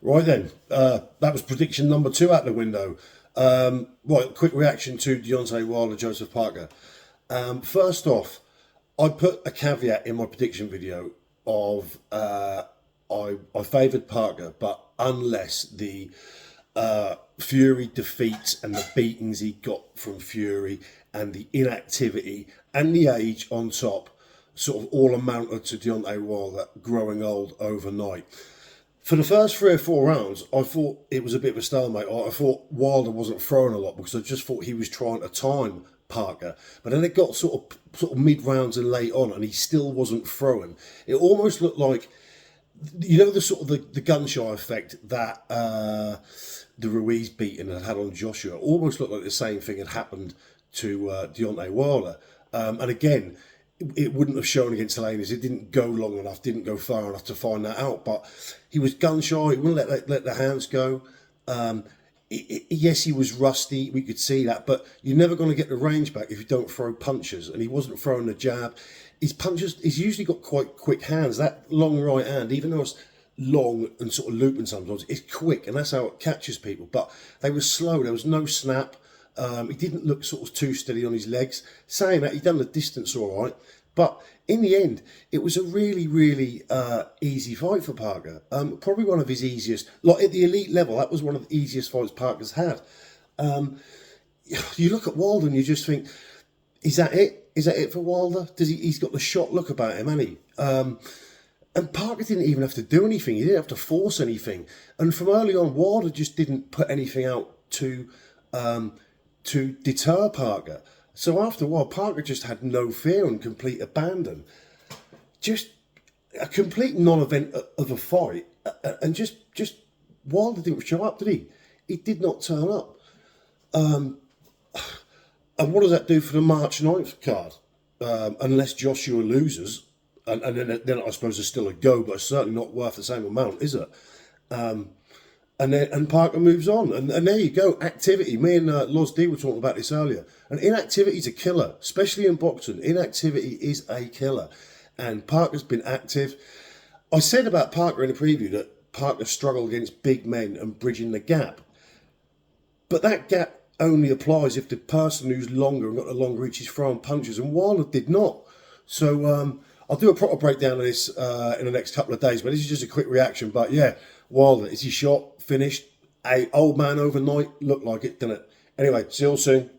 Right then, that was prediction number 2 out the window. Right, quick reaction to Deontay Wilder, Joseph Parker. First off, I put a caveat in my prediction video of I favoured Parker, but unless the Fury defeats and the beatings he got from Fury and the inactivity and the age on top sort of all amounted to Deontay Wilder growing old overnight. For the first 3 or 4 rounds, I thought it was a bit of a stalemate. I thought Wilder wasn't throwing a lot because I just thought he was trying to time Parker. But then it got sort of mid rounds and late on, and he still wasn't throwing. It almost looked like, you know, the sort of the gun shy effect that the Ruiz beating had on Joshua. It almost looked like the same thing had happened to Deontay Wilder. And again, it wouldn't have shown against Helenius. It didn't go long enough, didn't go far enough to find that out. But he was gun shy. He wouldn't let the hands go. Yes, he was rusty. We could see that. But you're never going to get the range back if you don't throw punches. And he wasn't throwing the jab. His punches, he's usually got quite quick hands. That long right hand, even though it's long and sort of looping sometimes, it's quick. And that's how it catches people. But they were slow. There was no snap. He didn't look sort of too steady on his legs. Saying that, he done the distance all right. But in the end, it was a really, really easy fight for Parker. Probably one of his easiest. Like at the elite level, that was one of the easiest fights Parker's had. You look at Wilder and you just think, is that it? Is that it for Wilder? He's got the shot look about him, hasn't he? And Parker didn't even have to do anything. He didn't have to force anything. And from early on, Wilder just didn't put anything out to deter Parker. So after a while, Parker just had no fear and complete abandon. Just a complete non-event of a fight. And just Wilder didn't show up, did he? He did not turn up. And what does that do for the March 9th card? Unless Joshua loses, and then I suppose there's still a go, but it's certainly not worth the same amount, is it? And Parker moves on. And there you go, activity. Me and Loz D were talking about this earlier. And inactivity's a killer, especially in boxing. Inactivity is a killer. And Parker's been active. I said about Parker in the preview that Parker struggled against big men and bridging the gap. But that gap only applies if the person who's longer and got the long reach is throwing punches. And Wilder did not. So I'll do a proper breakdown of this in the next couple of days. But this is just a quick reaction. But yeah, Wilder, is he shot? Finished? A old man overnight? Looked like it, didn't it? Anyway, see you all soon.